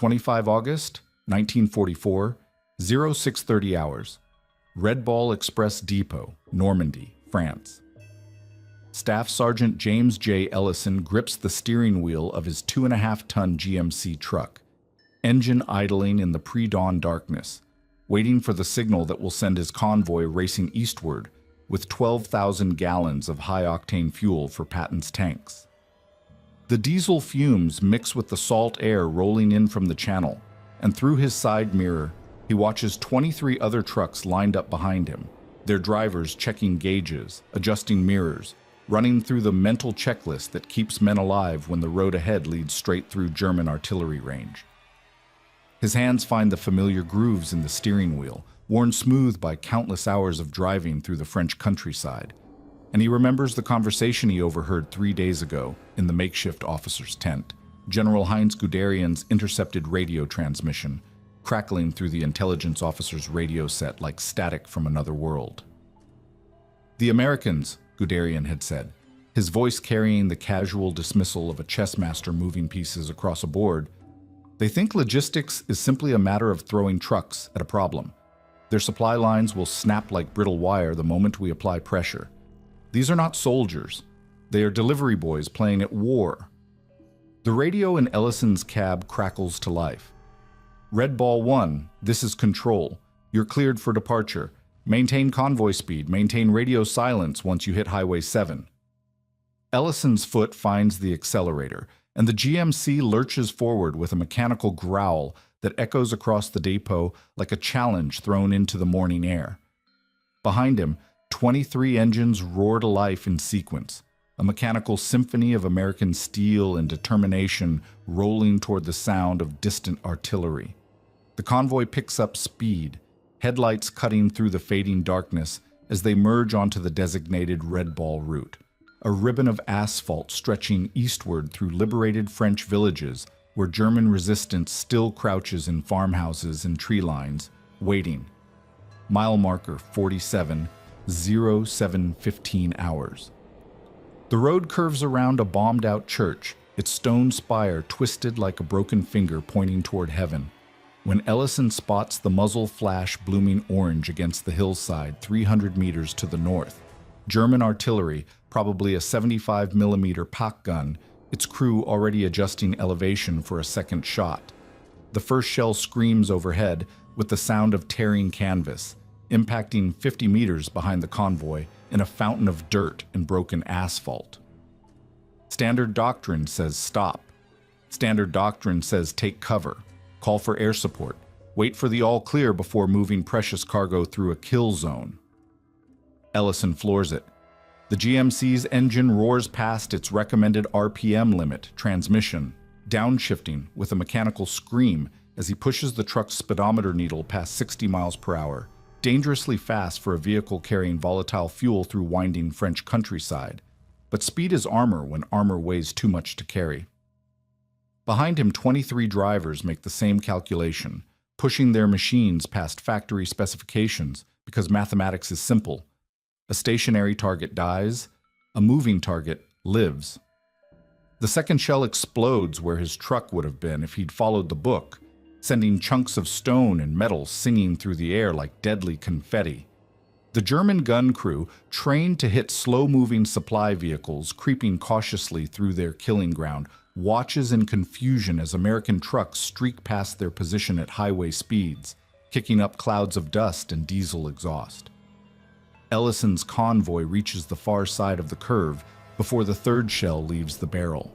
25 August, 1944, 0630 hours. Red Ball Express Depot, Normandy, France. Staff Sergeant James J. Ellison grips the steering wheel of his 2.5-ton GMC truck, engine idling in the pre-dawn darkness, waiting for the signal that will send his convoy racing eastward with 12,000 gallons of high-octane fuel for Patton's tanks. The diesel fumes mix with the salt air rolling in from the channel, and through his side mirror, he watches 23 other trucks lined up behind him, their drivers checking gauges, adjusting mirrors, running through the mental checklist that keeps men alive when the road ahead leads straight through German artillery range. His hands find the familiar grooves in the steering wheel, worn smooth by countless hours of driving through the French countryside, and he remembers the conversation he overheard 3 days ago in the makeshift officer's tent, General Heinz Guderian's intercepted radio transmission, crackling through the intelligence officer's radio set like static from another world. "The Americans," Guderian had said, his voice carrying the casual dismissal of a chess master moving pieces across a board, "they think logistics is simply a matter of throwing trucks at a problem. Their supply lines will snap like brittle wire the moment we apply pressure. These are not soldiers. They are delivery boys playing at war." The radio in Ellison's cab crackles to life. "Red Ball 1, this is Control. You're cleared for departure. Maintain convoy speed. Maintain radio silence once you hit Highway 7. Ellison's foot finds the accelerator, and the GMC lurches forward with a mechanical growl that echoes across the depot like a challenge thrown into the morning air. Behind him, 23 engines roar to life in sequence, a mechanical symphony of American steel and determination rolling toward the sound of distant artillery. The convoy picks up speed, headlights cutting through the fading darkness as they merge onto the designated Red Ball route, a ribbon of asphalt stretching eastward through liberated French villages where German resistance still crouches in farmhouses and tree lines, waiting. Mile marker 47, 0715 hours. The road curves around a bombed-out church, its stone spire twisted like a broken finger pointing toward heaven, when Ellison spots the muzzle flash blooming orange against the hillside 300 meters to the north. German artillery, probably a 75mm Pak gun, its crew already adjusting elevation for a second shot. The first shell screams overhead with the sound of tearing canvas, impacting 50 meters behind the convoy in a fountain of dirt and broken asphalt. Standard doctrine says stop. Standard doctrine says take cover. Call for air support. Wait for the all clear before moving precious cargo through a kill zone. Ellison floors it. The GMC's engine roars past its recommended RPM limit, transmission, downshifting with a mechanical scream as he pushes the truck's speedometer needle past 60 miles per hour, dangerously fast for a vehicle carrying volatile fuel through winding French countryside. But speed is armor when armor weighs too much to carry. Behind him, 23 drivers make the same calculation, pushing their machines past factory specifications because mathematics is simple. A stationary target dies, a moving target lives. The second shell explodes where his truck would have been if he'd followed the book, sending chunks of stone and metal singing through the air like deadly confetti. The German gun crew, trained to hit slow-moving supply vehicles creeping cautiously through their killing ground, watches in confusion as American trucks streak past their position at highway speeds, kicking up clouds of dust and diesel exhaust. Ellison's convoy reaches the far side of the curve before the third shell leaves the barrel.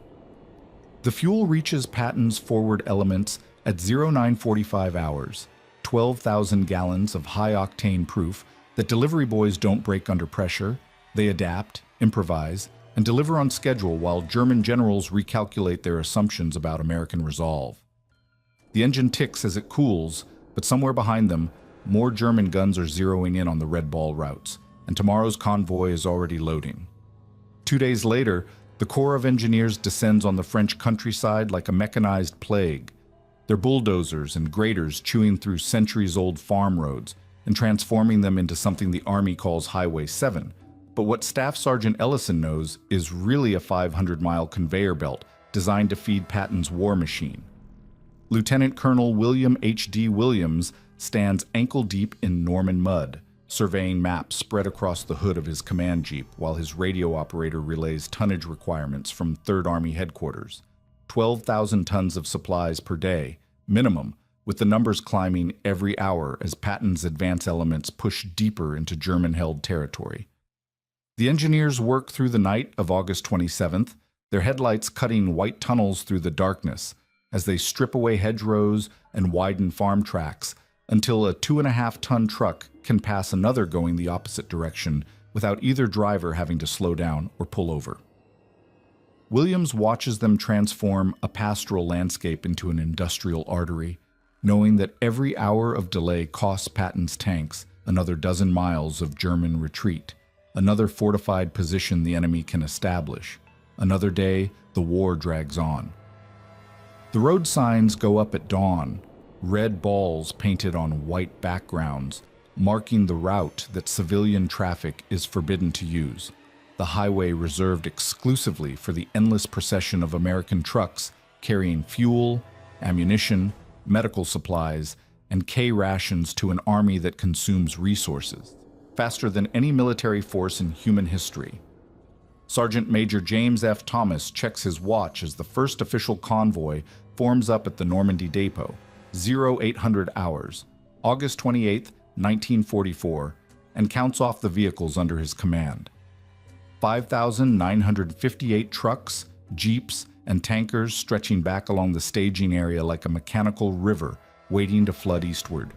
The fuel reaches Patton's forward elements at 0945 hours, 12,000 gallons of high-octane proof that delivery boys don't break under pressure, they adapt, improvise, and deliver on schedule while German generals recalculate their assumptions about American resolve. The engine ticks as it cools, but somewhere behind them, more German guns are zeroing in on the Red Ball routes, and tomorrow's convoy is already loading. 2 days later, the Corps of Engineers descends on the French countryside like a mechanized plague, their bulldozers and graders chewing through centuries-old farm roads and transforming them into something the Army calls Highway 7, but what Staff Sergeant Ellison knows is really a 500-mile conveyor belt designed to feed Patton's war machine. Lieutenant Colonel William H.D. Williams stands ankle-deep in Norman mud, surveying maps spread across the hood of his command jeep while his radio operator relays tonnage requirements from 3rd Army headquarters. 12,000 tons of supplies per day, minimum, with the numbers climbing every hour as Patton's advance elements push deeper into German-held territory. The engineers work through the night of August 27th, their headlights cutting white tunnels through the darkness as they strip away hedgerows and widen farm tracks until a 2.5-ton truck can pass another going the opposite direction without either driver having to slow down or pull over. Williams watches them transform a pastoral landscape into an industrial artery, knowing that every hour of delay costs Patton's tanks another dozen miles of German retreat, another fortified position the enemy can establish. Another day, the war drags on. The road signs go up at dawn, red balls painted on white backgrounds, marking the route that civilian traffic is forbidden to use, the highway reserved exclusively for the endless procession of American trucks carrying fuel, ammunition, medical supplies, and K-rations to an army that consumes resources, faster than any military force in human history. Sergeant Major James F. Thomas checks his watch as the first official convoy forms up at the Normandy Depot, 0800 hours, August 28, 1944, and counts off the vehicles under his command. 5,958 trucks, jeeps, and tankers stretching back along the staging area like a mechanical river waiting to flood eastward.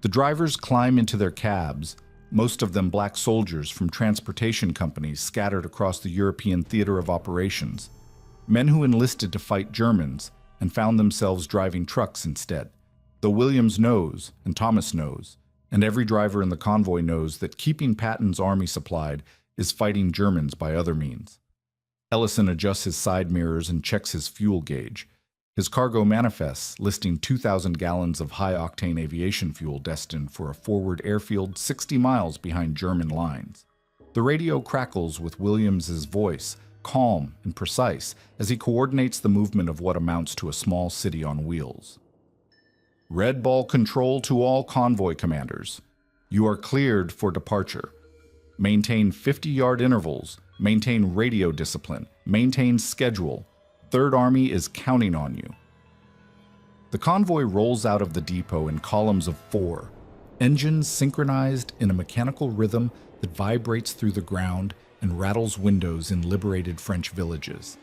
The drivers climb into their cabs, most of them black soldiers from transportation companies scattered across the European theater of operations, men who enlisted to fight Germans and found themselves driving trucks instead. Though Williams knows, and Thomas knows, and every driver in the convoy knows that keeping Patton's army supplied is fighting Germans by other means. Ellison adjusts his side mirrors and checks his fuel gauge. His cargo manifests, listing 2,000 gallons of high-octane aviation fuel destined for a forward airfield 60 miles behind German lines. The radio crackles with Williams's voice, calm and precise, as he coordinates the movement of what amounts to a small city on wheels. Red ball control to all convoy commanders. You are cleared for departure. Maintain 50-yard intervals. Maintain radio discipline. Maintain schedule. 3rd Army is counting on you. The convoy rolls out of the depot in columns of 4, engines synchronized in a mechanical rhythm that vibrates through the ground and rattles windows in liberated French villages.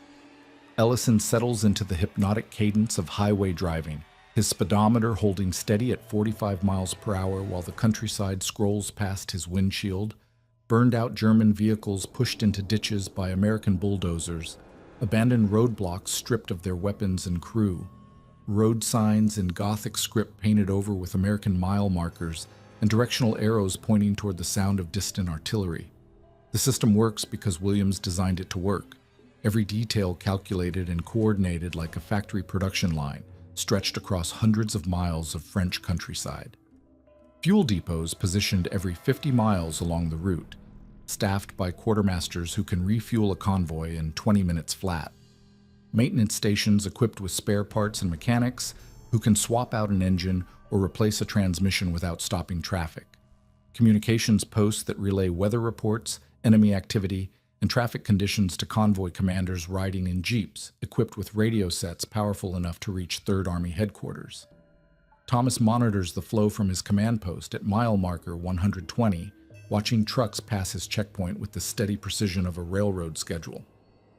Ellison settles into the hypnotic cadence of highway driving, his speedometer holding steady at 45 miles per hour while the countryside scrolls past his windshield, burned-out German vehicles pushed into ditches by American bulldozers, abandoned roadblocks stripped of their weapons and crew, road signs in Gothic script painted over with American mile markers, and directional arrows pointing toward the sound of distant artillery. The system works because Williams designed it to work, every detail calculated and coordinated like a factory production line, stretched across hundreds of miles of French countryside. Fuel depots positioned every 50 miles along the route, staffed by quartermasters who can refuel a convoy in 20 minutes flat. Maintenance stations equipped with spare parts and mechanics who can swap out an engine or replace a transmission without stopping traffic. Communications posts that relay weather reports, enemy activity, and traffic conditions to convoy commanders riding in jeeps equipped with radio sets powerful enough to reach 3rd Army headquarters. Thomas monitors the flow from his command post at mile marker 120, watching trucks pass his checkpoint with the steady precision of a railroad schedule.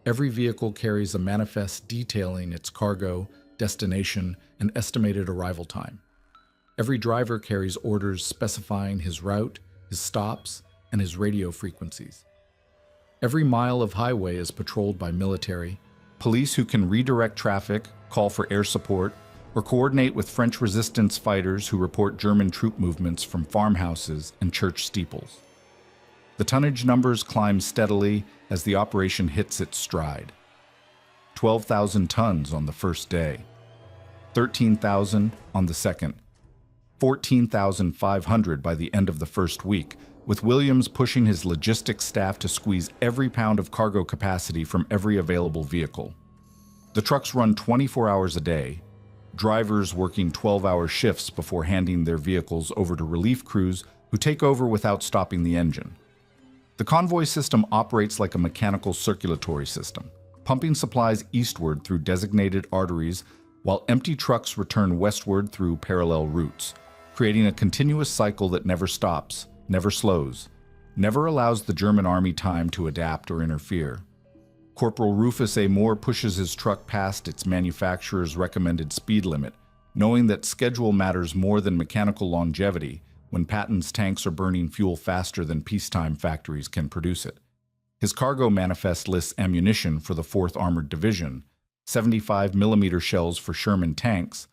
Every vehicle carries a manifest detailing its cargo, destination, and estimated arrival time. Every driver carries orders specifying his route, his stops, and his radio frequencies. Every mile of highway is patrolled by military, police who can redirect traffic, call for air support, or coordinate with French resistance fighters who report German troop movements from farmhouses and church steeples. The tonnage numbers climb steadily as the operation hits its stride. 12,000 tons on the first day, 13,000 on the second, 14,500 by the end of the first week, with Williams pushing his logistics staff to squeeze every pound of cargo capacity from every available vehicle. The trucks run 24 hours a day, drivers working 12-hour shifts before handing their vehicles over to relief crews who take over without stopping the engine. The convoy system operates like a mechanical circulatory system, pumping supplies eastward through designated arteries while empty trucks return westward through parallel routes, creating a continuous cycle that never stops, never slows, never allows the German army time to adapt or interfere. Corporal Rufus A. Moore pushes his truck past its manufacturer's recommended speed limit, knowing that schedule matters more than mechanical longevity when Patton's tanks are burning fuel faster than peacetime factories can produce it. His cargo manifest lists ammunition for the 4th Armored Division, 75mm shells for Sherman tanks,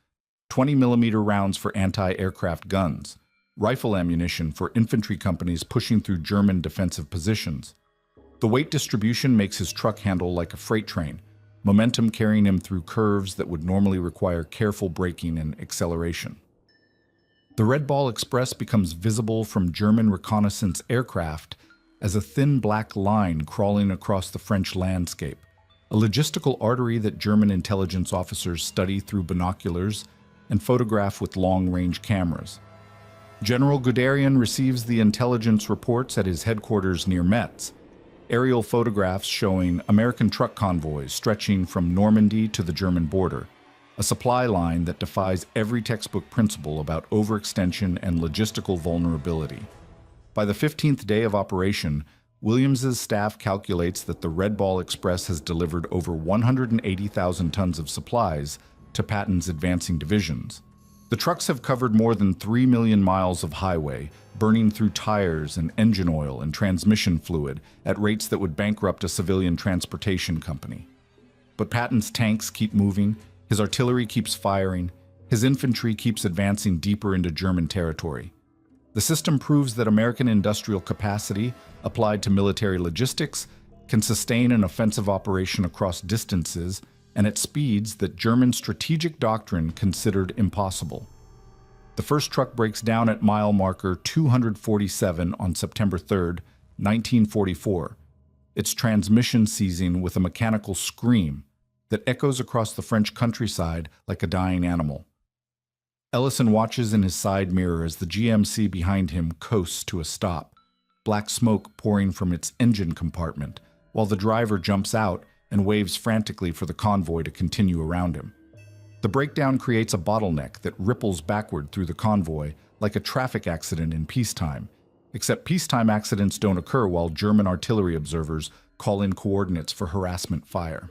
20mm rounds for anti-aircraft guns, rifle ammunition for infantry companies pushing through German defensive positions. The weight distribution makes his truck handle like a freight train, momentum carrying him through curves that would normally require careful braking and acceleration. The Red Ball Express becomes visible from German reconnaissance aircraft as a thin black line crawling across the French landscape, a logistical artery that German intelligence officers study through binoculars and photograph with long-range cameras. General Guderian receives the intelligence reports at his headquarters near Metz, aerial photographs showing American truck convoys stretching from Normandy to the German border, a supply line that defies every textbook principle about overextension and logistical vulnerability. By the 15th day of operation, Williams's staff calculates that the Red Ball Express has delivered over 180,000 tons of supplies to Patton's advancing divisions. The trucks have covered more than 3 million miles of highway, burning through tires and engine oil and transmission fluid at rates that would bankrupt a civilian transportation company. But Patton's tanks keep moving, his artillery keeps firing, his infantry keeps advancing deeper into German territory. The system proves that American industrial capacity, applied to military logistics, can sustain an offensive operation across distances and at speeds that German strategic doctrine considered impossible. The first truck breaks down at mile marker 247 on September 3, 1944, its transmission seizing with a mechanical scream that echoes across the French countryside like a dying animal. Ellison watches in his side mirror as the GMC behind him coasts to a stop, black smoke pouring from its engine compartment, while the driver jumps out and waves frantically for the convoy to continue around him. The breakdown creates a bottleneck that ripples backward through the convoy like a traffic accident in peacetime, except peacetime accidents don't occur while German artillery observers call in coordinates for harassment fire.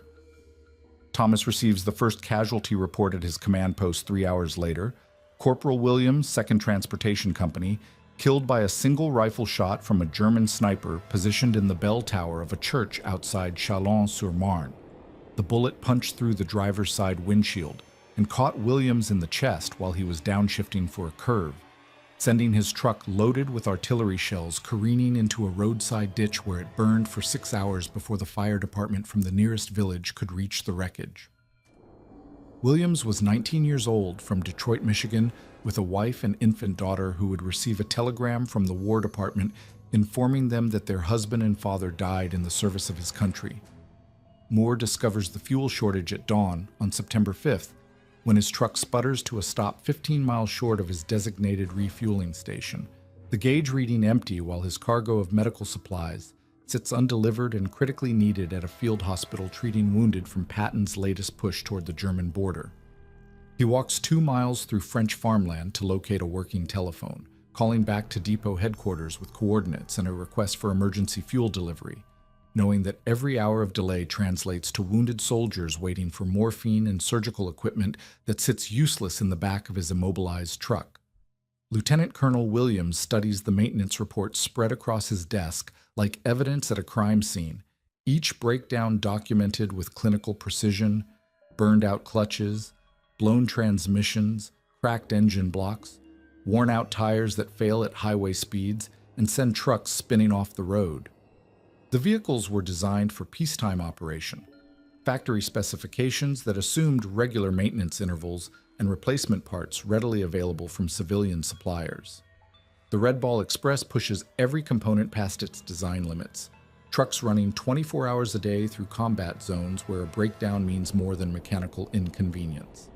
Thomas receives the first casualty report at his command post 3 hours later. Corporal Williams, 2nd Transportation Company, killed by a single rifle shot from a German sniper positioned in the bell tower of a church outside Chalon-sur-Marne. The bullet punched through the driver's side windshield and caught Williams in the chest while he was downshifting for a curve, sending his truck loaded with artillery shells careening into a roadside ditch where it burned for 6 hours before the fire department from the nearest village could reach the wreckage. Williams was 19 years old, from Detroit, Michigan, with a wife and infant daughter who would receive a telegram from the War Department informing them that their husband and father died in the service of his country. Moore discovers the fuel shortage at dawn on September 5th, when his truck sputters to a stop 15 miles short of his designated refueling station, the gauge reading empty while his cargo of medical supplies sits undelivered and critically needed at a field hospital treating wounded from Patton's latest push toward the German border. He walks 2 miles through French farmland to locate a working telephone, calling back to depot headquarters with coordinates and a request for emergency fuel delivery, knowing that every hour of delay translates to wounded soldiers waiting for morphine and surgical equipment that sits useless in the back of his immobilized truck. Lieutenant Colonel Williams studies the maintenance reports spread across his desk like evidence at a crime scene, each breakdown documented with clinical precision: burned-out clutches, blown transmissions, cracked engine blocks, worn-out tires that fail at highway speeds and send trucks spinning off the road. The vehicles were designed for peacetime operation, factory specifications that assumed regular maintenance intervals and replacement parts readily available from civilian suppliers. The Red Ball Express pushes every component past its design limits, trucks running 24 hours a day through combat zones where a breakdown means more than mechanical inconvenience.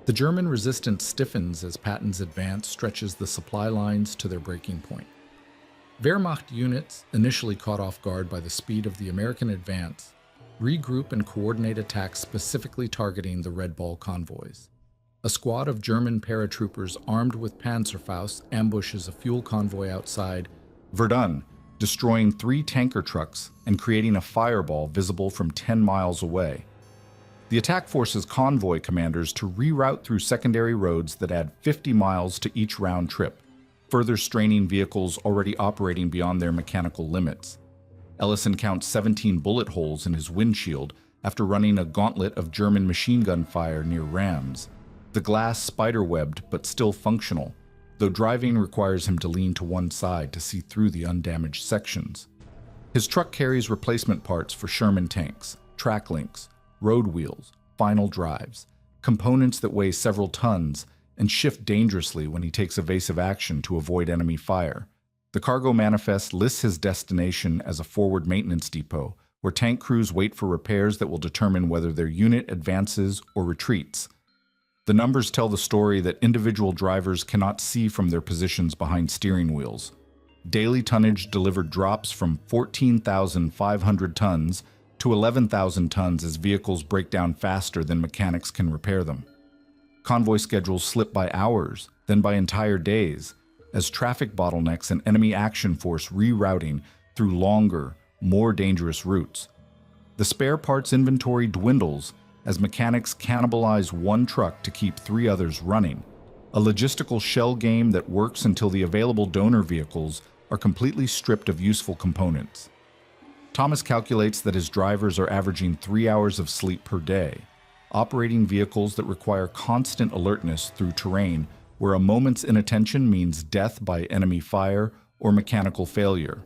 The German resistance stiffens as Patton's advance stretches the supply lines to their breaking point. Wehrmacht units, initially caught off guard by the speed of the American advance, regroup and coordinate attacks specifically targeting the Red Ball convoys. A squad of German paratroopers armed with Panzerfaust ambushes a fuel convoy outside Verdun, destroying 3 tanker trucks and creating a fireball visible from 10 miles away. The attack forces convoy commanders to reroute through secondary roads that add 50 miles to each round trip, further straining vehicles already operating beyond their mechanical limits. Ellison counts 17 bullet holes in his windshield after running a gauntlet of German machine gun fire near rams. The glass spider-webbed but still functional, though driving requires him to lean to one side to see through the undamaged sections. His truck carries replacement parts for Sherman tanks, track links, road wheels, final drives, components that weigh several tons and shift dangerously when he takes evasive action to avoid enemy fire. The cargo manifest lists his destination as a forward maintenance depot, where tank crews wait for repairs that will determine whether their unit advances or retreats. The numbers tell the story that individual drivers cannot see from their positions behind steering wheels. Daily tonnage delivered drops from 14,500 tons to 11,000 tons as vehicles break down faster than mechanics can repair them. Convoy schedules slip by hours, then by entire days, as traffic bottlenecks and enemy action force rerouting through longer, more dangerous routes. The spare parts inventory dwindles as mechanics cannibalize one truck to keep 3 others running, a logistical shell game that works until the available donor vehicles are completely stripped of useful components. Thomas calculates that his drivers are averaging 3 hours of sleep per day, operating vehicles that require constant alertness through terrain where a moment's inattention means death by enemy fire or mechanical failure.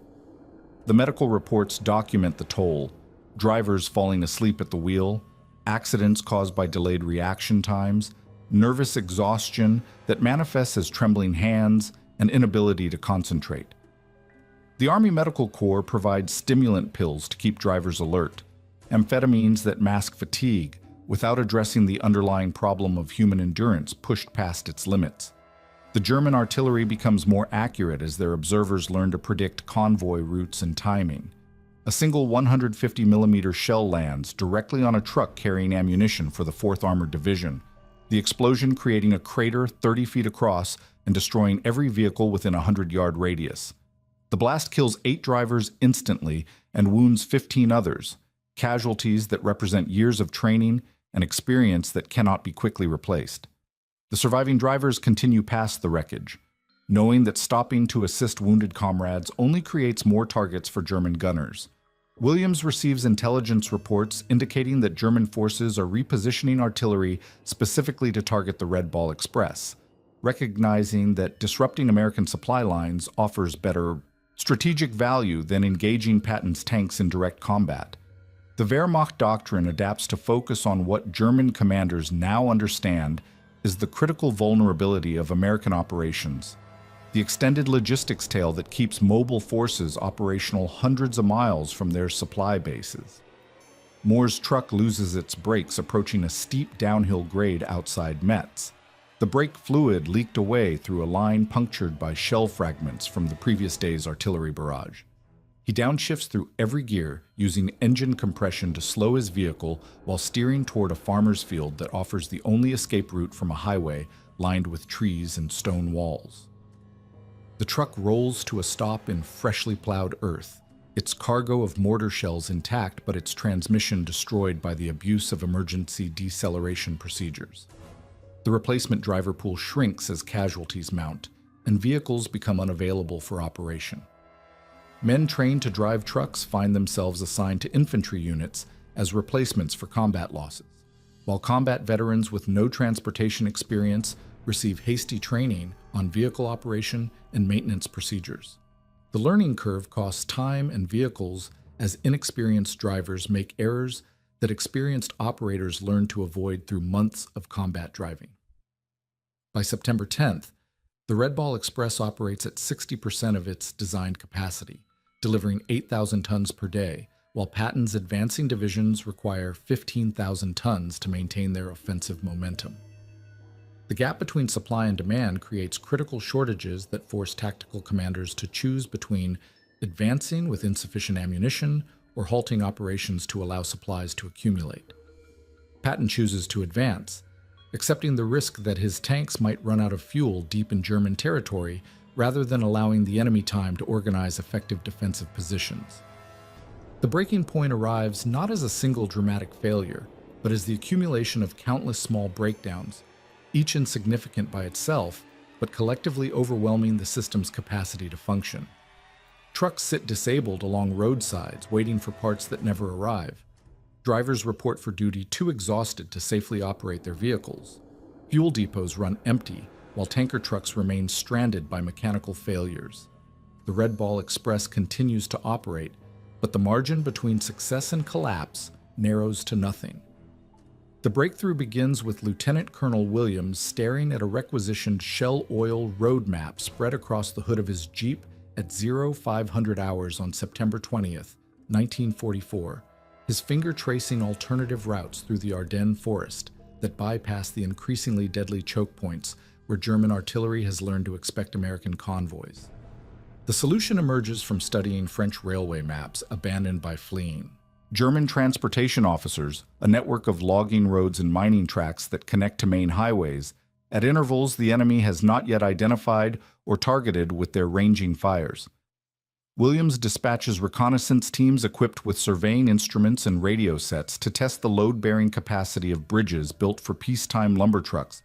The medical reports document the toll: drivers falling asleep at the wheel, accidents caused by delayed reaction times, nervous exhaustion that manifests as trembling hands, and inability to concentrate. The Army Medical Corps provides stimulant pills to keep drivers alert, amphetamines that mask fatigue without addressing the underlying problem of human endurance pushed past its limits. The German artillery becomes more accurate as their observers learn to predict convoy routes and timing. A single 150mm shell lands directly on a truck carrying ammunition for the 4th Armored Division, the explosion creating a crater 30 feet across and destroying every vehicle within a 100-yard radius. The blast kills 8 drivers instantly and wounds 15 others, casualties that represent years of training and experience that cannot be quickly replaced. The surviving drivers continue past the wreckage, knowing that stopping to assist wounded comrades only creates more targets for German gunners. Williams receives intelligence reports indicating that German forces are repositioning artillery specifically to target the Red Ball Express, recognizing that disrupting American supply lines offers better strategic value than engaging Patton's tanks in direct combat. The Wehrmacht doctrine adapts to focus on what German commanders now understand is the critical vulnerability of American operations, the extended logistics tail that keeps mobile forces operational hundreds of miles from their supply bases. Moore's truck loses its brakes approaching a steep downhill grade outside Metz. The brake fluid leaked away through a line punctured by shell fragments from the previous day's artillery barrage. He downshifts through every gear, using engine compression to slow his vehicle while steering toward a farmer's field that offers the only escape route from a highway lined with trees and stone walls. The truck rolls to a stop in freshly plowed earth, its cargo of mortar shells intact but its transmission destroyed by the abuse of emergency deceleration procedures. The replacement driver pool shrinks as casualties mount, and vehicles become unavailable for operation. Men trained to drive trucks find themselves assigned to infantry units as replacements for combat losses, while combat veterans with no transportation experience receive hasty training on vehicle operation and maintenance procedures. The learning curve costs time and vehicles as inexperienced drivers make errors that experienced operators learn to avoid through months of combat driving. By September 10th, the Red Ball Express operates at 60% of its designed capacity, delivering 8,000 tons per day, while Patton's advancing divisions require 15,000 tons to maintain their offensive momentum. The gap between supply and demand creates critical shortages that force tactical commanders to choose between advancing with insufficient ammunition or halting operations to allow supplies to accumulate. Patton chooses to advance, accepting the risk that his tanks might run out of fuel deep in German territory rather than allowing the enemy time to organize effective defensive positions. The breaking point arrives not as a single dramatic failure, but as the accumulation of countless small breakdowns, each insignificant by itself, but collectively overwhelming the system's capacity to function. Trucks sit disabled along roadsides, waiting for parts that never arrive. Drivers report for duty too exhausted to safely operate their vehicles. Fuel depots run empty, while tanker trucks remain stranded by mechanical failures. The Red Ball Express continues to operate, but the margin between success and collapse narrows to nothing. The breakthrough begins with Lieutenant Colonel Williams staring at a requisitioned Shell Oil road map spread across the hood of his Jeep at 0500 hours on September 20th, 1944, his finger tracing alternative routes through the Ardennes forest that bypass the increasingly deadly choke points where German artillery has learned to expect American convoys. The solution emerges from studying French railway maps abandoned by fleeing. German transportation officers, a network of logging roads and mining tracks that connect to main highways, at intervals the enemy has not yet identified or targeted with their ranging fires. Williams dispatches reconnaissance teams equipped with surveying instruments and radio sets to test the load-bearing capacity of bridges built for peacetime lumber trucks,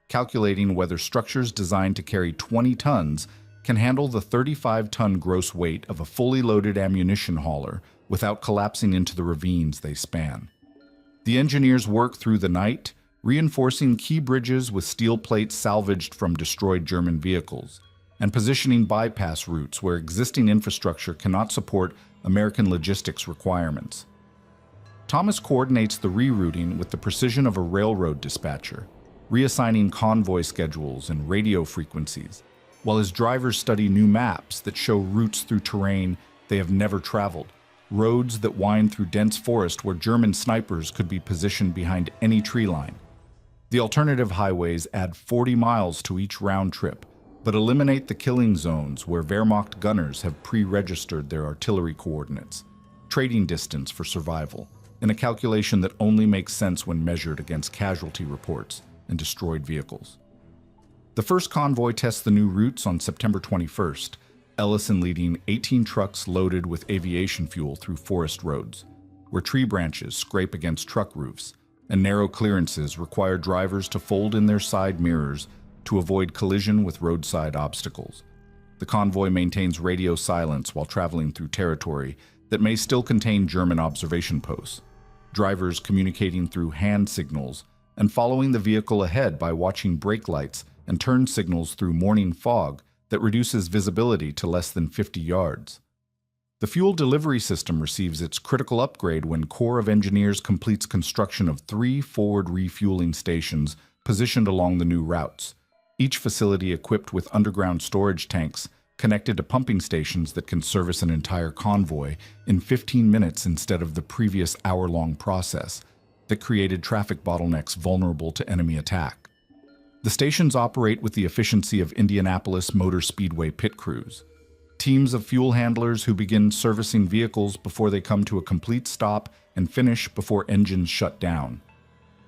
calculating whether structures designed to carry 20 tons can handle the 35-ton gross weight of a fully loaded ammunition hauler without collapsing into the ravines they span. The engineers work through the night, reinforcing key bridges with steel plates salvaged from destroyed German vehicles, and positioning bypass routes where existing infrastructure cannot support American logistics requirements. Thomas coordinates the rerouting with the precision of a railroad dispatcher, reassigning convoy schedules and radio frequencies, while his drivers study new maps that show routes through terrain they have never traveled, roads that wind through dense forest where German snipers could be positioned behind any tree line. The alternative highways add 40 miles to each round trip, but eliminate the killing zones where Wehrmacht gunners have pre-registered their artillery coordinates, trading distance for survival, in a calculation that only makes sense when measured against casualty reports and destroyed vehicles. The first convoy tests the new routes on September 21st, Ellison leading 18 trucks loaded with aviation fuel through forest roads, where tree branches scrape against truck roofs, and narrow clearances require drivers to fold in their side mirrors to avoid collision with roadside obstacles. The convoy maintains radio silence while traveling through territory that may still contain German observation posts, drivers communicating through hand signals and following the vehicle ahead by watching brake lights and turn signals through morning fog that reduces visibility to less than 50 yards. The fuel delivery system receives its critical upgrade when Corps of Engineers completes construction of 3 forward refueling stations positioned along the new routes, each facility equipped with underground storage tanks connected to pumping stations that can service an entire convoy in 15 minutes instead of the previous hour-long process that created traffic bottlenecks vulnerable to enemy attack. The stations operate with the efficiency of Indianapolis Motor Speedway pit crews, teams of fuel handlers who begin servicing vehicles before they come to a complete stop and finish before engines shut down.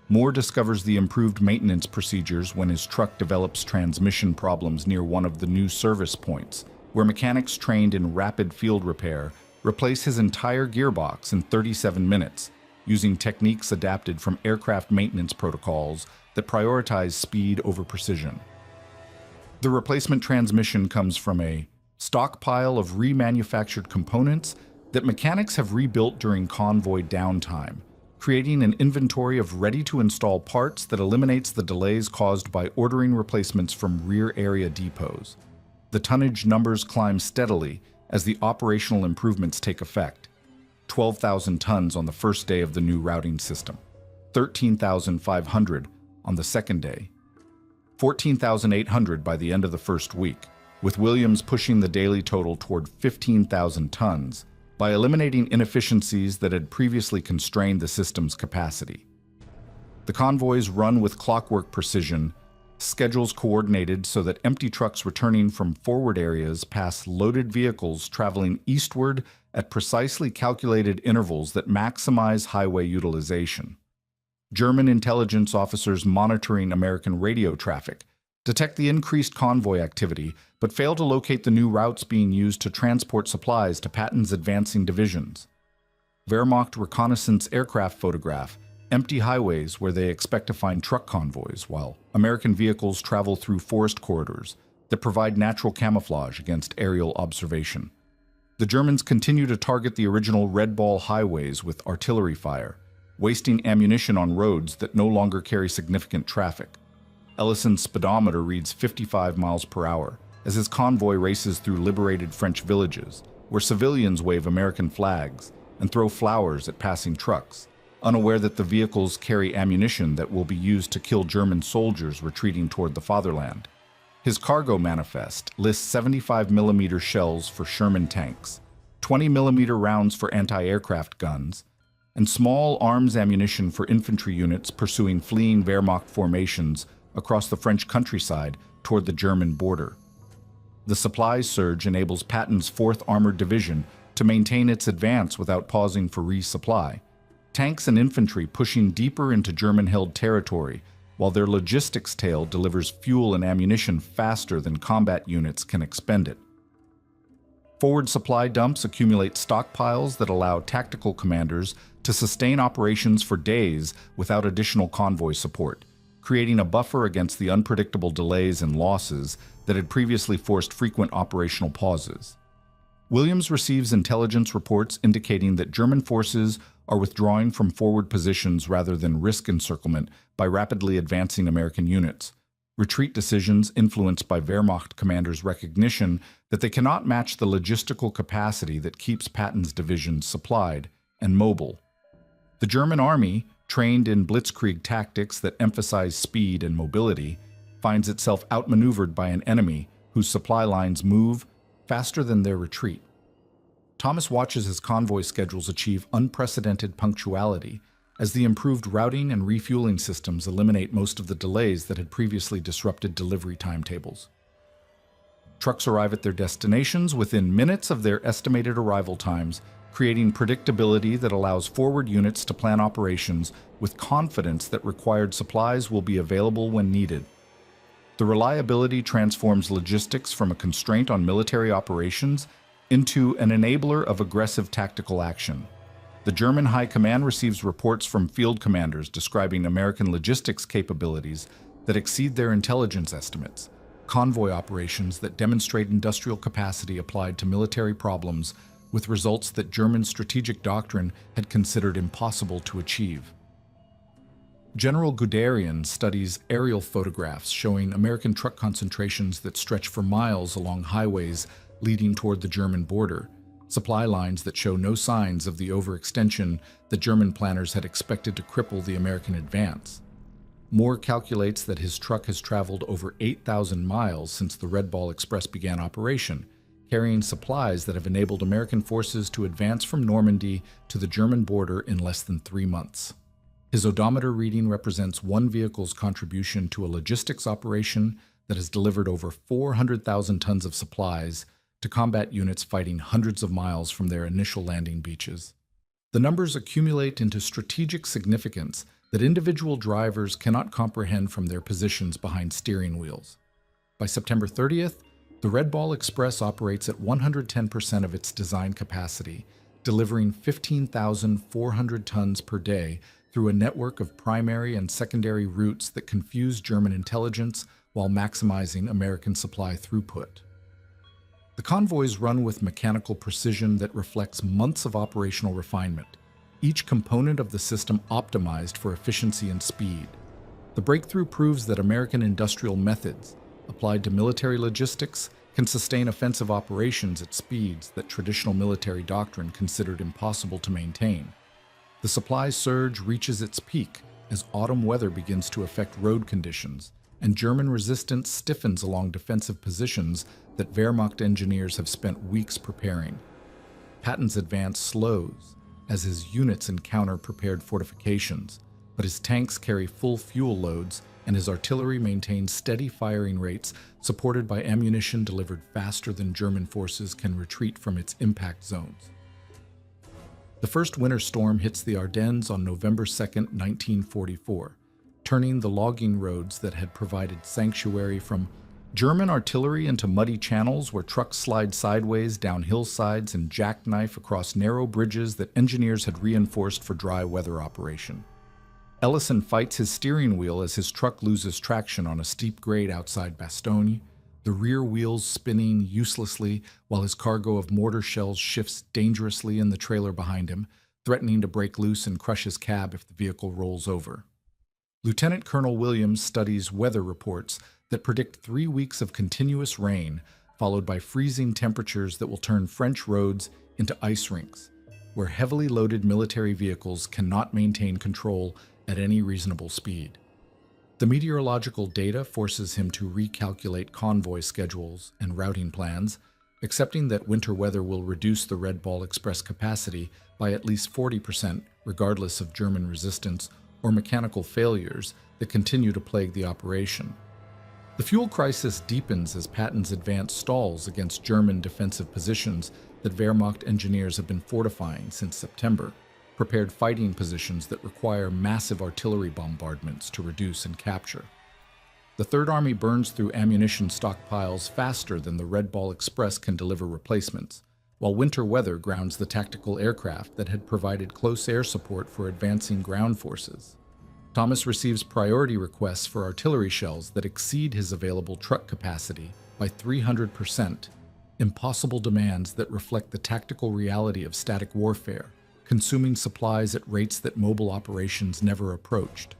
Moore discovers the improved maintenance procedures when his truck develops transmission problems near one of the new service points, where mechanics trained in rapid field repair replace his entire gearbox in 37 minutes, using techniques adapted from aircraft maintenance protocols that prioritize speed over precision. The replacement transmission comes from a stockpile of remanufactured components that mechanics have rebuilt during convoy downtime, creating an inventory of ready-to-install parts that eliminates the delays caused by ordering replacements from rear area depots. The tonnage numbers climb steadily as the operational improvements take effect. 12,000 tons on the first day of the new routing system, 13,500 on the second day, 14,800 by the end of the first week, with Williams pushing the daily total toward 15,000 tons by eliminating inefficiencies that had previously constrained the system's capacity. The convoys run with clockwork precision, schedules coordinated so that empty trucks returning from forward areas pass loaded vehicles traveling eastward at precisely calculated intervals that maximize highway utilization. German intelligence officers monitoring American radio traffic detect the increased convoy activity, but fail to locate the new routes being used to transport supplies to Patton's advancing divisions. Wehrmacht reconnaissance aircraft photograph empty highways where they expect to find truck convoys, while American vehicles travel through forest corridors that provide natural camouflage against aerial observation. The Germans continue to target the original Red Ball highways with artillery fire, wasting ammunition on roads that no longer carry significant traffic. Ellison's speedometer reads 55 miles per hour as his convoy races through liberated French villages, where civilians wave American flags and throw flowers at passing trucks, unaware that the vehicles carry ammunition that will be used to kill German soldiers retreating toward the fatherland. His cargo manifest lists 75mm shells for Sherman tanks, 20mm rounds for anti-aircraft guns, and small arms ammunition for infantry units pursuing fleeing Wehrmacht formations across the French countryside toward the German border. The supplies surge enables Patton's 4th Armored Division to maintain its advance without pausing for resupply. Tanks and infantry pushing deeper into German-held territory, while their logistics tail delivers fuel and ammunition faster than combat units can expend it. Forward supply dumps accumulate stockpiles that allow tactical commanders to sustain operations for days without additional convoy support, creating a buffer against the unpredictable delays and losses that had previously forced frequent operational pauses. Williams receives intelligence reports indicating that German forces are withdrawing from forward positions rather than risk encirclement by rapidly advancing American units. Retreat decisions influenced by Wehrmacht commanders' recognition that they cannot match the logistical capacity that keeps Patton's divisions supplied and mobile. The German army, trained in blitzkrieg tactics that emphasize speed and mobility, finds itself outmaneuvered by an enemy whose supply lines move faster than their retreat. Thomas watches his convoy schedules achieve unprecedented punctuality as the improved routing and refueling systems eliminate most of the delays that had previously disrupted delivery timetables. Trucks arrive at their destinations within minutes of their estimated arrival times, creating predictability that allows forward units to plan operations with confidence that required supplies will be available when needed. The reliability transforms logistics from a constraint on military operations into an enabler of aggressive tactical action. The German High Command receives reports from field commanders describing American logistics capabilities that exceed their intelligence estimates, convoy operations that demonstrate industrial capacity applied to military problems with results that German strategic doctrine had considered impossible to achieve. General Guderian studies aerial photographs showing American truck concentrations that stretch for miles along highways leading toward the German border, supply lines that show no signs of the overextension that German planners had expected to cripple the American advance. Moore calculates that his truck has traveled over 8,000 miles since the Red Ball Express began operation, carrying supplies that have enabled American forces to advance from Normandy to the German border in less than 3 months. His odometer reading represents one vehicle's contribution to a logistics operation that has delivered over 400,000 tons of supplies to combat units fighting hundreds of miles from their initial landing beaches. The numbers accumulate into strategic significance that individual drivers cannot comprehend from their positions behind steering wheels. By September 30th, the Red Ball Express operates at 110% of its design capacity, delivering 15,400 tons per day through a network of primary and secondary routes that confuse German intelligence while maximizing American supply throughput. The convoys run with mechanical precision that reflects months of operational refinement, each component of the system optimized for efficiency and speed. The breakthrough proves that American industrial methods, applied to military logistics, can sustain offensive operations at speeds that traditional military doctrine considered impossible to maintain. The supply surge reaches its peak as autumn weather begins to affect road conditions, and German resistance stiffens along defensive positions that Wehrmacht engineers have spent weeks preparing. Patton's advance slows as his units encounter prepared fortifications, but his tanks carry full fuel loads and his artillery maintained steady firing rates supported by ammunition delivered faster than German forces can retreat from its impact zones. The first winter storm hits the Ardennes on November 2, 1944, turning the logging roads that had provided sanctuary from German artillery into muddy channels where trucks slide sideways down hillsides and jackknife across narrow bridges that engineers had reinforced for dry weather operation. Ellison fights his steering wheel as his truck loses traction on a steep grade outside Bastogne, the rear wheels spinning uselessly while his cargo of mortar shells shifts dangerously in the trailer behind him, threatening to break loose and crush his cab if the vehicle rolls over. Lieutenant Colonel Williams studies weather reports that predict 3 weeks of continuous rain, followed by freezing temperatures that will turn French roads into ice rinks, where heavily loaded military vehicles cannot maintain control at any reasonable speed. The meteorological data forces him to recalculate convoy schedules and routing plans, accepting that winter weather will reduce the Red Ball Express capacity by at least 40% regardless of German resistance or mechanical failures that continue to plague the operation. The fuel crisis deepens as Patton's advance stalls against German defensive positions that Wehrmacht engineers have been fortifying since September, prepared fighting positions that require massive artillery bombardments to reduce and capture. The Third Army burns through ammunition stockpiles faster than the Red Ball Express can deliver replacements, while winter weather grounds the tactical aircraft that had provided close air support for advancing ground forces. Thomas receives priority requests for artillery shells that exceed his available truck capacity by 300%, impossible demands that reflect the tactical reality of static warfare, consuming supplies at rates that mobile operations never approached.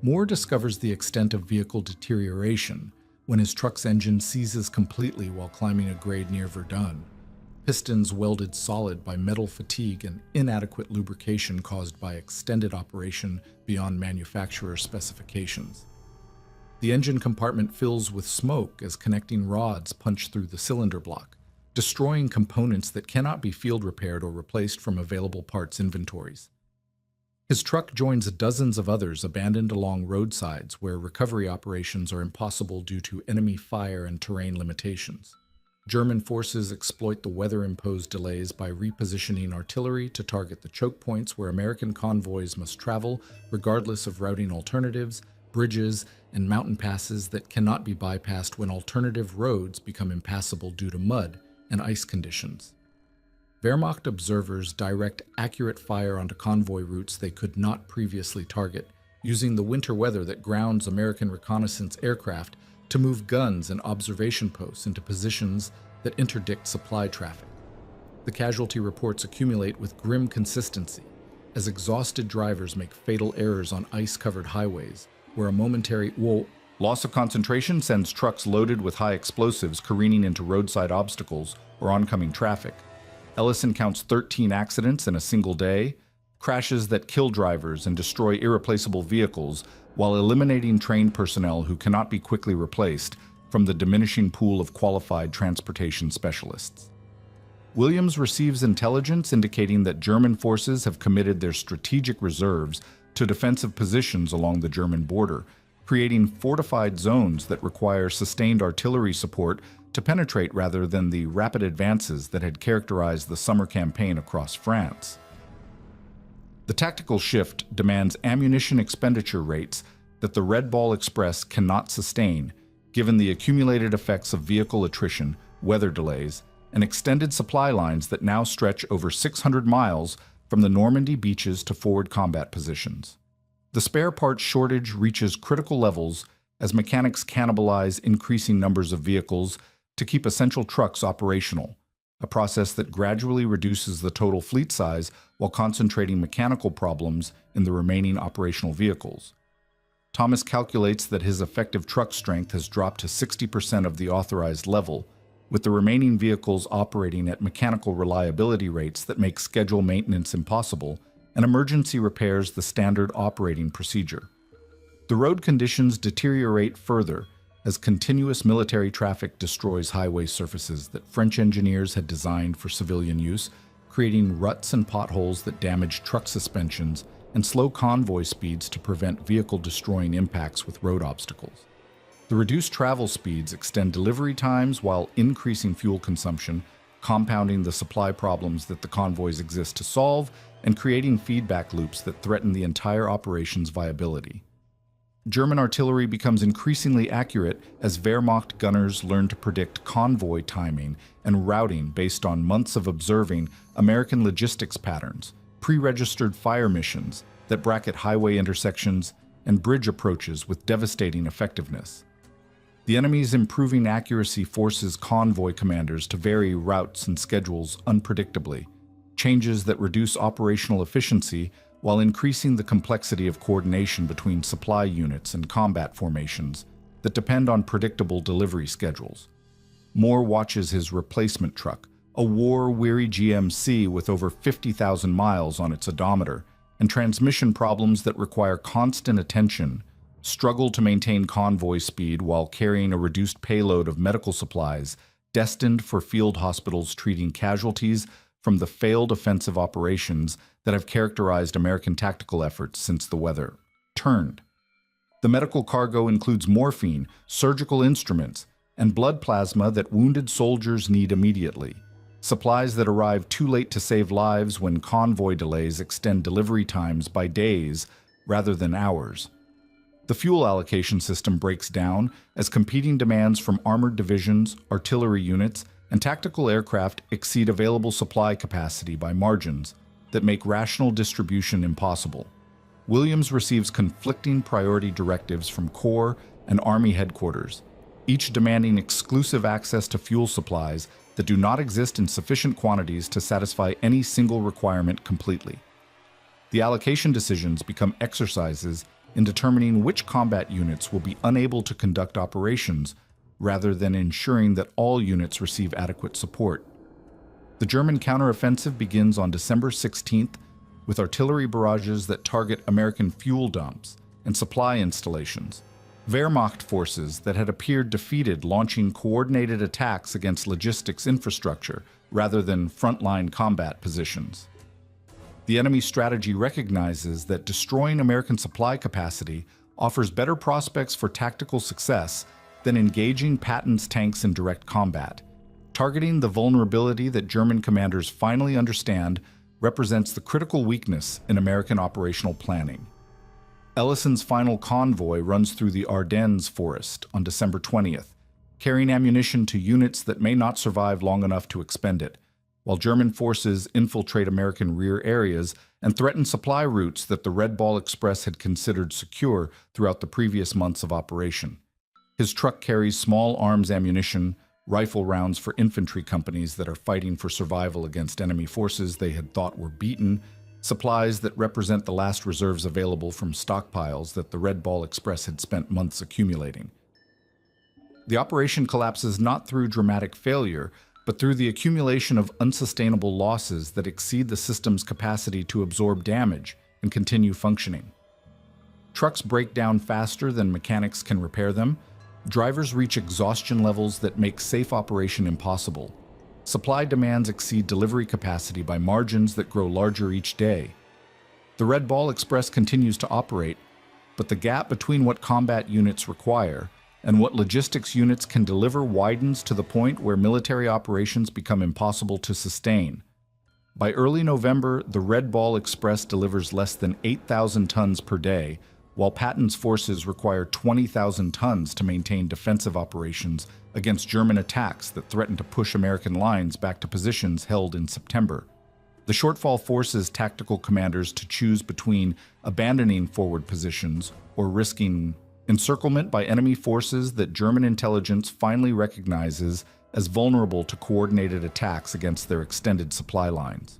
Moore discovers the extent of vehicle deterioration when his truck's engine seizes completely while climbing a grade near Verdun, pistons welded solid by metal fatigue and inadequate lubrication caused by extended operation beyond manufacturer specifications. The engine compartment fills with smoke as connecting rods punch through the cylinder block, destroying components that cannot be field repaired or replaced from available parts inventories. His truck joins dozens of others abandoned along roadsides where recovery operations are impossible due to enemy fire and terrain limitations. German forces exploit the weather-imposed delays by repositioning artillery to target the choke points where American convoys must travel regardless of routing alternatives, bridges, and mountain passes that cannot be bypassed when alternative roads become impassable due to mud and ice conditions. Wehrmacht observers direct accurate fire onto convoy routes they could not previously target, using the winter weather that grounds American reconnaissance aircraft to move guns and observation posts into positions that interdict supply traffic. The casualty reports accumulate with grim consistency as exhausted drivers make fatal errors on ice-covered highways, where a momentary loss of concentration sends trucks loaded with high explosives careening into roadside obstacles or oncoming traffic. Ellison counts 13 accidents in a single day, crashes that kill drivers and destroy irreplaceable vehicles while eliminating trained personnel who cannot be quickly replaced from the diminishing pool of qualified transportation specialists. Williams receives intelligence indicating that German forces have committed their strategic reserves to defensive positions along the German border, creating fortified zones that require sustained artillery support to penetrate rather than the rapid advances that had characterized the summer campaign across France. The tactical shift demands ammunition expenditure rates that the Red Ball Express cannot sustain, given the accumulated effects of vehicle attrition, weather delays, and extended supply lines that now stretch over 600 miles from the Normandy beaches to forward combat positions. The spare parts shortage reaches critical levels as mechanics cannibalize increasing numbers of vehicles to keep essential trucks operational, a process that gradually reduces the total fleet size while concentrating mechanical problems in the remaining operational vehicles. Thomas calculates that his effective truck strength has dropped to 60% of the authorized level, with the remaining vehicles operating at mechanical reliability rates that make schedule maintenance impossible and emergency repairs the standard operating procedure. The road conditions deteriorate further as continuous military traffic destroys highway surfaces that French engineers had designed for civilian use, creating ruts and potholes that damage truck suspensions and slow convoy speeds to prevent vehicle-destroying impacts with road obstacles. The reduced travel speeds extend delivery times while increasing fuel consumption, compounding the supply problems that the convoys exist to solve, and creating feedback loops that threaten the entire operation's viability. German artillery becomes increasingly accurate as Wehrmacht gunners learn to predict convoy timing and routing based on months of observing American logistics patterns, pre-registered fire missions that bracket highway intersections, and bridge approaches with devastating effectiveness. The enemy's improving accuracy forces convoy commanders to vary routes and schedules unpredictably, changes that reduce operational efficiency while increasing the complexity of coordination between supply units and combat formations that depend on predictable delivery schedules. Moore watches his replacement truck, a war-weary GMC with over 50,000 miles on its odometer, and transmission problems that require constant attention, struggle to maintain convoy speed while carrying a reduced payload of medical supplies destined for field hospitals treating casualties from the failed offensive operations that have characterized American tactical efforts since the weather turned. The medical cargo includes morphine, surgical instruments, and blood plasma that wounded soldiers need immediately, supplies that arrive too late to save lives when convoy delays extend delivery times by days rather than hours. The fuel allocation system breaks down as competing demands from armored divisions, artillery units, and tactical aircraft exceed available supply capacity by margins that make rational distribution impossible. Williams receives conflicting priority directives from Corps and Army headquarters, each demanding exclusive access to fuel supplies that do not exist in sufficient quantities to satisfy any single requirement completely. The allocation decisions become exercises in determining which combat units will be unable to conduct operations rather than ensuring that all units receive adequate support. The German counteroffensive begins on December 16th with artillery barrages that target American fuel dumps and supply installations. Wehrmacht forces that had appeared defeated launching coordinated attacks against logistics infrastructure rather than frontline combat positions. The enemy strategy recognizes that destroying American supply capacity offers better prospects for tactical success than engaging Patton's tanks in direct combat. Targeting the vulnerability that German commanders finally understand represents the critical weakness in American operational planning. Ellison's final convoy runs through the Ardennes forest on December 20th, carrying ammunition to units that may not survive long enough to expend it, while German forces infiltrate American rear areas and threaten supply routes that the Red Ball Express had considered secure throughout the previous months of operation. His truck carries small arms ammunition, rifle rounds for infantry companies that are fighting for survival against enemy forces they had thought were beaten, supplies that represent the last reserves available from stockpiles that the Red Ball Express had spent months accumulating. The operation collapses not through dramatic failure, but through the accumulation of unsustainable losses that exceed the system's capacity to absorb damage and continue functioning. Trucks break down faster than mechanics can repair them. Drivers reach exhaustion levels that make safe operation impossible. Supply demands exceed delivery capacity by margins that grow larger each day. The Red Ball Express continues to operate, but the gap between what combat units require and what logistics units can deliver widens to the point where military operations become impossible to sustain. By early November, the Red Ball Express delivers less than 8,000 tons per day, while Patton's forces require 20,000 tons to maintain defensive operations against German attacks that threaten to push American lines back to positions held in September. The shortfall forces tactical commanders to choose between abandoning forward positions or risking encirclement by enemy forces that German intelligence finally recognizes as vulnerable to coordinated attacks against their extended supply lines.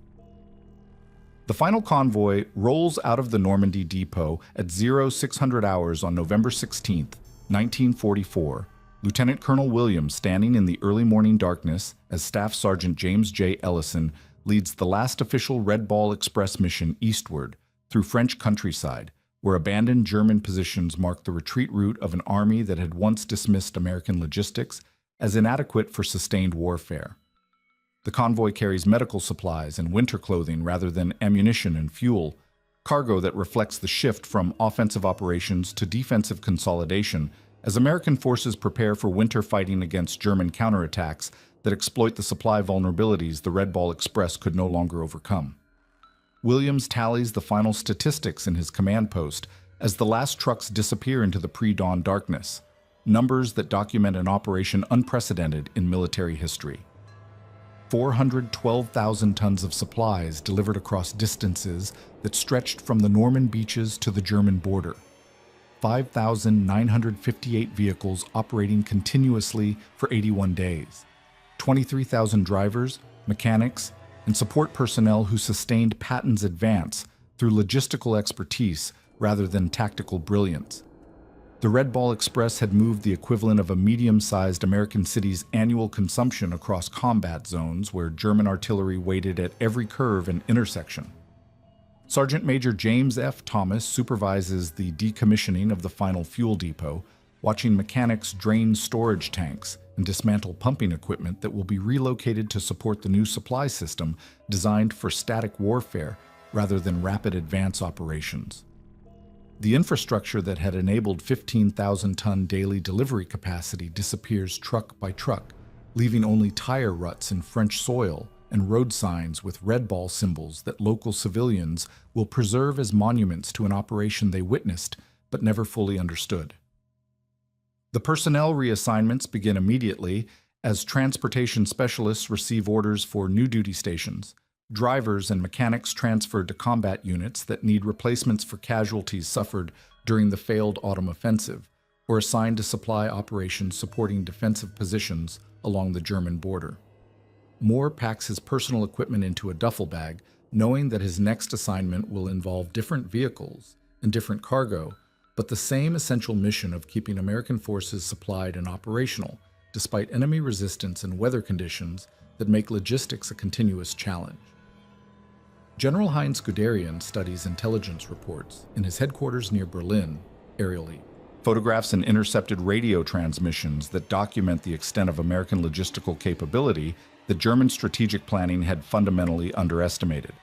The final convoy rolls out of the Normandy depot at 0600 hours on November 16, 1944, Lieutenant Colonel Williams standing in the early morning darkness as Staff Sergeant James J. Ellison leads the last official Red Ball Express mission eastward through French countryside, where abandoned German positions mark the retreat route of an army that had once dismissed American logistics as inadequate for sustained warfare. The convoy carries medical supplies and winter clothing rather than ammunition and fuel, cargo that reflects the shift from offensive operations to defensive consolidation as American forces prepare for winter fighting against German counterattacks that exploit the supply vulnerabilities the Red Ball Express could no longer overcome. Williams tallies the final statistics in his command post as the last trucks disappear into the pre-dawn darkness, numbers that document an operation unprecedented in military history. 412,000 tons of supplies delivered across distances that stretched from the Norman beaches to the German border. 5,958 vehicles operating continuously for 81 days. 23,000 drivers, mechanics, and support personnel who sustained Patton's advance through logistical expertise rather than tactical brilliance. The Red Ball Express had moved the equivalent of a medium-sized American city's annual consumption across combat zones where German artillery waited at every curve and intersection. Sergeant Major James F. Thomas supervises the decommissioning of the final fuel depot, watching mechanics drain storage tanks and dismantle pumping equipment that will be relocated to support the new supply system designed for static warfare rather than rapid advance operations. The infrastructure that had enabled 15,000-ton daily delivery capacity disappears truck by truck, leaving only tire ruts in French soil and road signs with Red Ball symbols that local civilians will preserve as monuments to an operation they witnessed but never fully understood. The personnel reassignments begin immediately as transportation specialists receive orders for new duty stations. Drivers and mechanics transferred to combat units that need replacements for casualties suffered during the failed autumn offensive, or assigned to supply operations supporting defensive positions along the German border. Moore packs his personal equipment into a duffel bag, knowing that his next assignment will involve different vehicles and different cargo, but the same essential mission of keeping American forces supplied and operational, despite enemy resistance and weather conditions that make logistics a continuous challenge. General Heinz Guderian studies intelligence reports in his headquarters near Berlin aerially, photographs and intercepted radio transmissions that document the extent of American logistical capability that German strategic planning had fundamentally underestimated.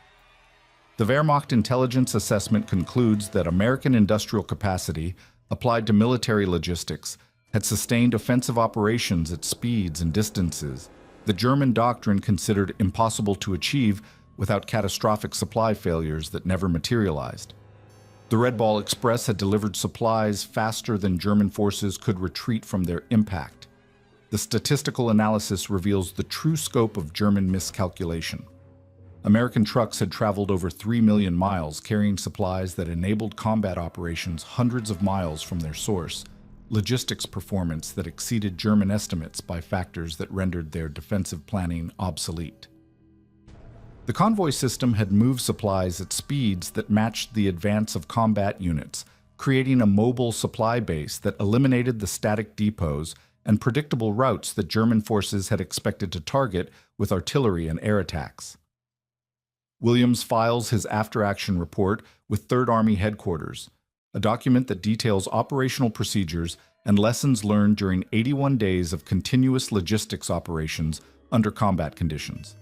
The Wehrmacht intelligence assessment concludes that American industrial capacity, applied to military logistics, had sustained offensive operations at speeds and distances the German doctrine considered impossible to achieve without catastrophic supply failures that never materialized. The Red Ball Express had delivered supplies faster than German forces could retreat from their impact. The statistical analysis reveals the true scope of German miscalculation. American trucks had traveled over 3 million miles carrying supplies that enabled combat operations hundreds of miles from their source, logistics performance that exceeded German estimates by factors that rendered their defensive planning obsolete. The convoy system had moved supplies at speeds that matched the advance of combat units, creating a mobile supply base that eliminated the static depots and predictable routes that German forces had expected to target with artillery and air attacks. Williams files his after-action report with 3rd Army Headquarters, a document that details operational procedures and lessons learned during 81 days of continuous logistics operations under combat conditions.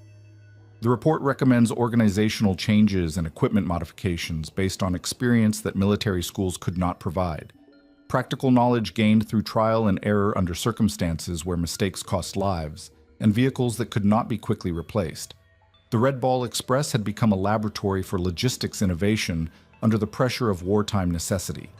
The report recommends organizational changes and equipment modifications based on experience that military schools could not provide, practical knowledge gained through trial and error under circumstances where mistakes cost lives, and vehicles that could not be quickly replaced. The Red Ball Express had become a laboratory for logistics innovation under the pressure of wartime necessity.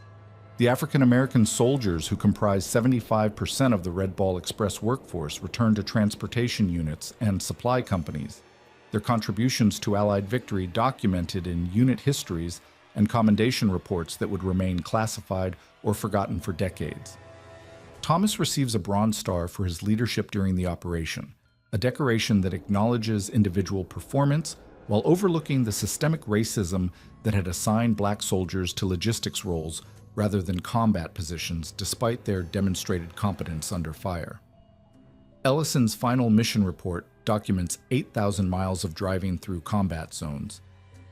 The African-American soldiers who comprised 75% of the Red Ball Express workforce returned to transportation units and supply companies, their contributions to Allied victory documented in unit histories and commendation reports that would remain classified or forgotten for decades. Thomas receives a Bronze Star for his leadership during the operation, a decoration that acknowledges individual performance while overlooking the systemic racism that had assigned black soldiers to logistics roles rather than combat positions despite their demonstrated competence under fire. Ellison's final mission report documents 8,000 miles of driving through combat zones,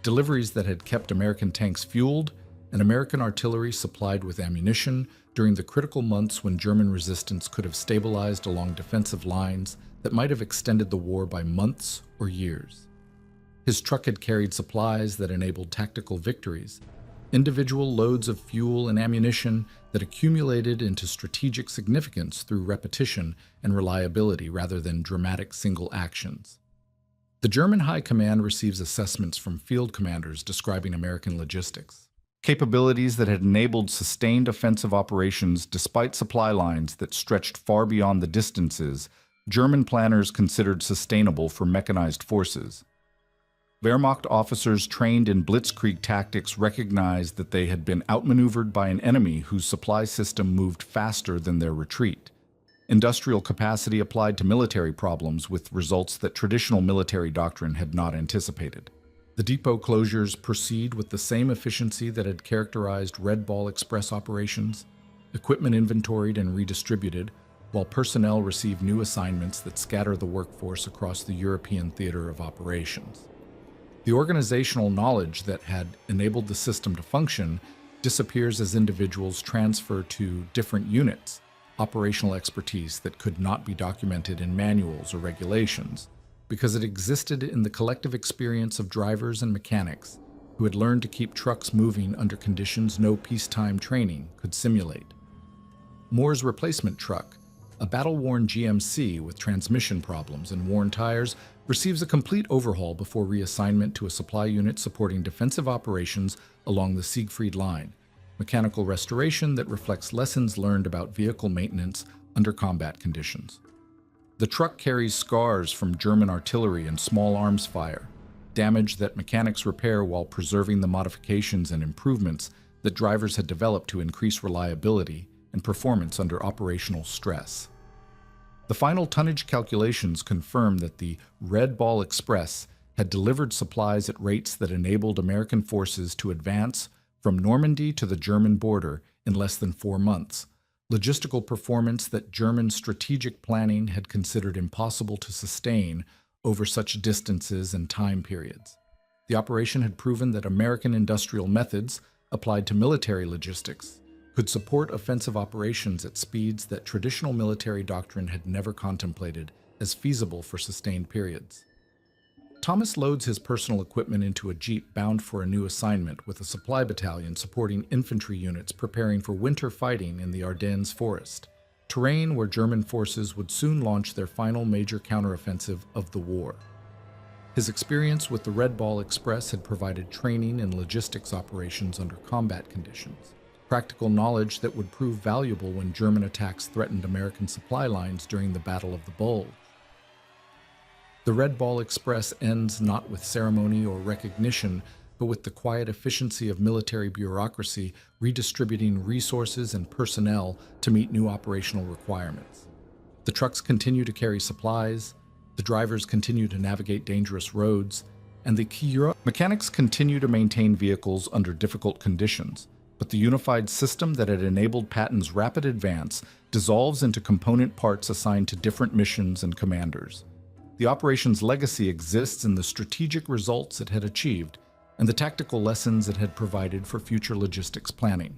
deliveries that had kept American tanks fueled and American artillery supplied with ammunition during the critical months when German resistance could have stabilized along defensive lines that might have extended the war by months or years. His truck had carried supplies that enabled tactical victories, individual loads of fuel and ammunition that accumulated into strategic significance through repetition and reliability rather than dramatic single actions. The German High Command receives assessments from field commanders describing American logistics, capabilities that had enabled sustained offensive operations despite supply lines that stretched far beyond the distances German planners considered sustainable for mechanized forces. Wehrmacht officers trained in blitzkrieg tactics recognized that they had been outmaneuvered by an enemy whose supply system moved faster than their retreat. Industrial capacity applied to military problems with results that traditional military doctrine had not anticipated. The depot closures proceed with the same efficiency that had characterized Red Ball Express operations, equipment inventoried and redistributed, while personnel receive new assignments that scatter the workforce across the European theater of operations. The organizational knowledge that had enabled the system to function disappears as individuals transfer to different units, operational expertise that could not be documented in manuals or regulations, because it existed in the collective experience of drivers and mechanics who had learned to keep trucks moving under conditions no peacetime training could simulate. Moore's replacement truck, a battle-worn GMC with transmission problems and worn tires, receives a complete overhaul before reassignment to a supply unit supporting defensive operations along the Siegfried Line, mechanical restoration that reflects lessons learned about vehicle maintenance under combat conditions. The truck carries scars from German artillery and small arms fire, damage that mechanics repair while preserving the modifications and improvements that drivers had developed to increase reliability and performance under operational stress. The final tonnage calculations confirm that the Red Ball Express had delivered supplies at rates that enabled American forces to advance from Normandy to the German border in less than 4 months, logistical performance that German strategic planning had considered impossible to sustain over such distances and time periods. The operation had proven that American industrial methods, applied to military logistics, could support offensive operations at speeds that traditional military doctrine had never contemplated as feasible for sustained periods. Thomas loads his personal equipment into a jeep bound for a new assignment with a supply battalion supporting infantry units preparing for winter fighting in the Ardennes forest, terrain where German forces would soon launch their final major counteroffensive of the war. His experience with the Red Ball Express had provided training in logistics operations under combat conditions, practical knowledge that would prove valuable when German attacks threatened American supply lines during the Battle of the Bulge. The Red Ball Express ends not with ceremony or recognition, but with the quiet efficiency of military bureaucracy redistributing resources and personnel to meet new operational requirements. The trucks continue to carry supplies, the drivers continue to navigate dangerous roads, and the mechanics continue to maintain vehicles under difficult conditions. But the unified system that had enabled Patton's rapid advance dissolves into component parts assigned to different missions and commanders. The operation's legacy exists in the strategic results it had achieved and the tactical lessons it had provided for future logistics planning.